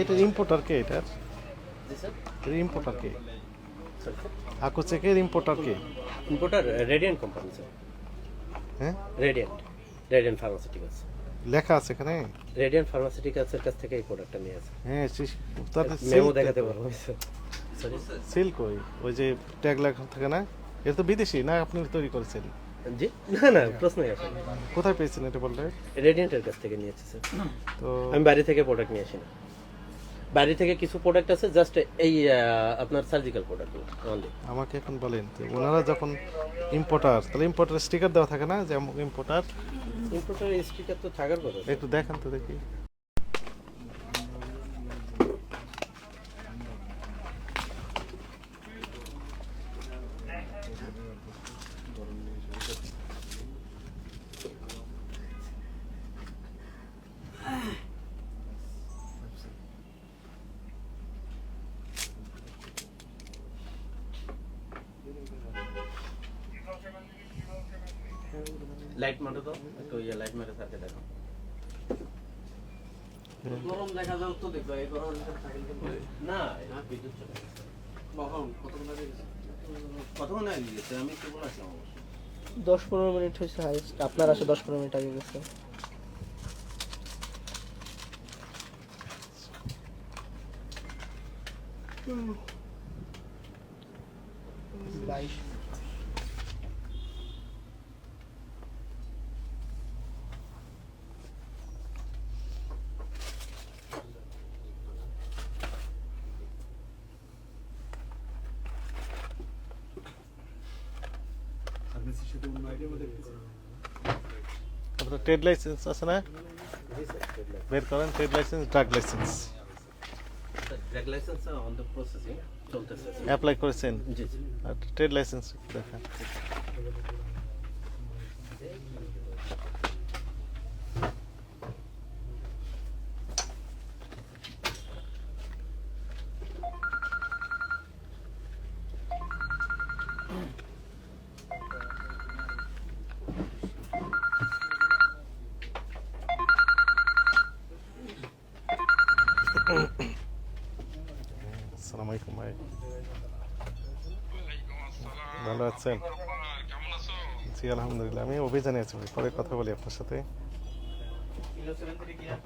এটার ইম্পোর্টার কে? এটার জি স্যার। এর ইম্পোর্টার কে? Sorry sir. আকোচেকের ইম্পোর্টার কে? Importer Radiant company sir. হ্যাঁ, রেডিয়েন্ট ফার্মাসিউটিক্যালস। লেখা আছে এখানে। রেডিয়েন্ট ফার্মাসিউটিক্যালসের কাছ থেকে এই প্রোডাক্টটা নিয়ে আসে। হ্যাঁ, তাদের মেমো দেখাতে পারবো স্যার। Sorry sir. সিল কই? ওই যে ট্যাগ লেখা থাকে না, এটা তো বিদেশি না, আপনি তৈরি করেছেন? জি না না, প্রশ্নই আসে না। কোথায় পেয়েছেন এটা বললে? রেডিয়েন্টের কাছ থেকে নিয়েছি স্যার। তো আমি বাইরে থেকে প্রোডাক্ট নিয়ে আসি না। বাইরে থেকে কিছু প্রোডাক্ট আছে, জাস্ট এই আপনার সার্জিক্যাল প্রোডাক্ট অনলি। আমাকে এখন বলেন যে ওনারা যখন ইম্পোর্টার, তাহলে ইম্পোর্টার স্টিকার দেওয়া থাকে না যে ইম্পোর্টার? ইম্পোর্টার স্টিকার তো থাকার কথা। একটু দেখান তো দেখি। লাইট মারো তো, একটু লাইট মারে থাকে দেখো। গরম দেখা যাও তো, দেখো এই গরম না, বিদ্যুৎ চলে গেছে। কতক্ষণ আগে গেছে? আমি কেবল আসলাম অবশ্য। 10-15 মিনিট হয়েছে হাইস্ট, আপনার আসে 10-15 মিনিট আগে গেছে। বাইশ। আপনার ট্রেড লাইসেন্স আছে না? জি স্যার, ট্রেড লাইসেন্স। বের করেন trade licence, drug licence. Trade licence on the processing চলতেছে। অ্যাপ্লাই করেছেন? জি জি। আর ট্রেড লাইসেন্স দেখান। আসসালামু আলাইকুম ভাই, ভালো আছেন? জি আলহামদুলিল্লাহ, আমি অভিযানে আছি ভাই, পরে কথা বলি আপনার সাথে। Kilo 73 clear.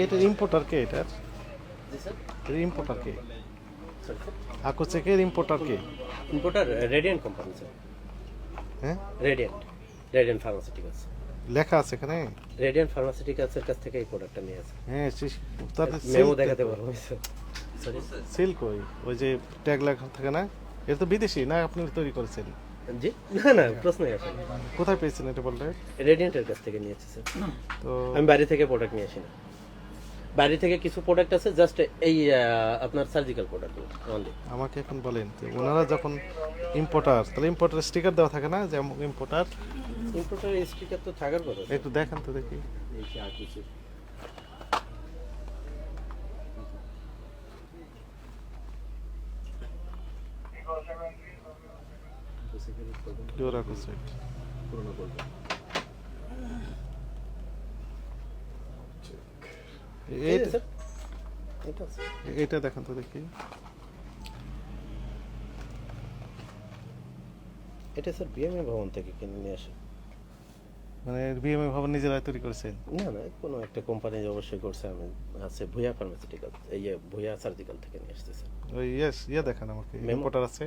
এটার ইম্পোর্টার কে? এটার জি স্যার। এর ইম্পোর্টার কে? Sorry sir. আকোচেকের ইম্পোর্টার কে? Importer Radiant company sir. হ্যাঁ, রেডিয়েন্ট ফার্মাসিউটিক্যালস। লেখা আছে এখানে। রেডিয়েন্ট ফার্মাসিউটিক্যালসের কাছ থেকে এই প্রোডাক্টটা নিয়ে আসে। হ্যাঁ, তাদের মেমো দেখাতে পারবো স্যার। Sorry sir. সিল কই? ওই যে ট্যাগ লেখা থাকে না, এটা তো বিদেশি না, আপনি তৈরি করেছেন? জি না না, প্রশ্নই আসে না। কোথায় পেয়েছেন এটা বললে? রেডিয়েন্টের কাছ থেকে নিয়েছি স্যার। তো আমি বাইরে থেকে প্রোডাক্ট নিয়ে আসি না। বাইরে থেকে কিছু প্রোডাক্ট আছে, জাস্ট এই আপনার সার্জিক্যাল প্রোডাক্ট অনলি। আমাকে এখন বলেন যে ওনারা যখন ইম্পোর্টার, তাহলে ইম্পোর্টার স্টিকার দেওয়া থাকে না যে ইম্পোর্টার? ইম্পোর্টার স্টিকার তো থাকার কথা। একটু দেখান তো দেখি। এই যে আর কিছু পিওর আকোচেক। পুরনো বলবো। এইটা স্যার এটা আছে। এইটা দেখান তো দেখি। এটা স্যার বিএমএ ভবন থেকে কিনে নিয়ে আসে। মানে বিএমএ ভবন নিজেরাই তৈরি করেছেন? না না, কোনো একটা কোম্পানি অবশ্যই করছে। আমি আছে ভুয়া ফার্মাসিউটিক্যাল, এই ভুয়া সার্জিক্যাল থেকে নিয়ে আসতেছে। ওই দেখান আমাকে, Memo? ইম্পোর্টার আছে?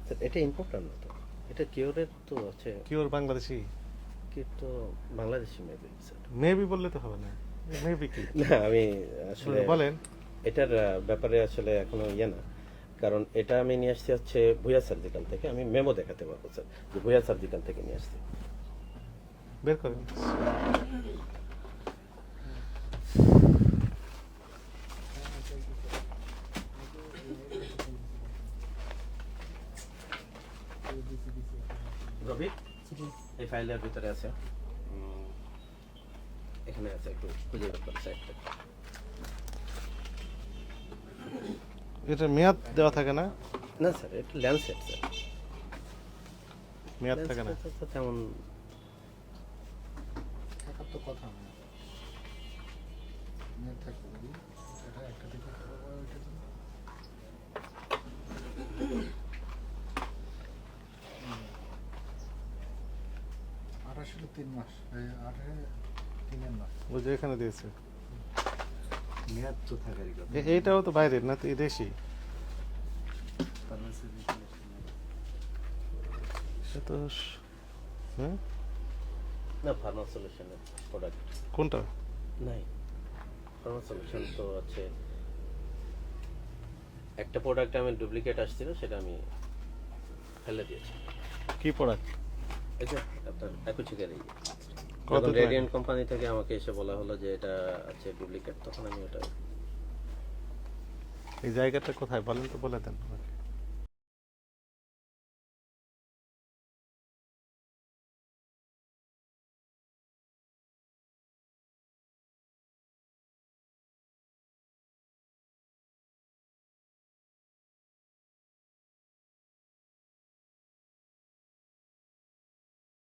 স্যার এটা ইম্পোর্টার না তো, এটা কিওরের তো আছে। কিওর বাংলাদেশি? কি তো বাংলাদেশি মেবি স্যার। মেবি বললে তো হবে না, মেবি কি? না আমি আসলে বলেন। এটার ব্যাপারে আসলে এখনো না, কারণ এটা আমি নিয়ে আসছি হচ্ছে ভুয়া সার্জিক্যাল থেকে। আমি মেমো দেখাতে পারবো স্যার যে ভুয়া সার্জিক্যাল থেকে নিয়ে আসছি। বের করেন। ফাইলের ভিতরে আছে। এখানে আছে, একটু খুঁজে বের করে সাইডটা। এটা মেয়াদ দেওয়া থাকে না? না স্যার, এটা ল্যান্ডসেট স্যার। মেয়াদ থাকে না? ল্যান্ডসেট তো তেমন থাকার তো কথা না, মেয়াদ থাকবে যদি এটা একটা থেকে ওইটা জন্য। আর আসলে 3 মাস, এই 3 মাস ওই যে এখানে দিয়েছে। মেয়াদ তো থাকারই কথা। এইটাও তো বাইরের না, তো দেশি। সে তো হ্যাঁ, না, ফার্মা সলিউশনের প্রোডাক্ট কোনটা? নাই। ফার্মা সলিউশন তো আছে, একটা প্রোডাক্ট আমি ডুপ্লিকেট আসছিল, সেটা আমি ফেলে দিয়েছি। কি প্রোডাক্ট? এই যে আপনার অ্যাকুচিকের এই কত যখন টাকা? রেডিয়েন্ট কোম্পানি থেকে আমাকে এসে বলা হলো যে এটা আছে ডুপ্লিকেট, তখন আমি ওটা এই জায়গাটা কোথায় বলেন তো, বলে দেন আমাকে।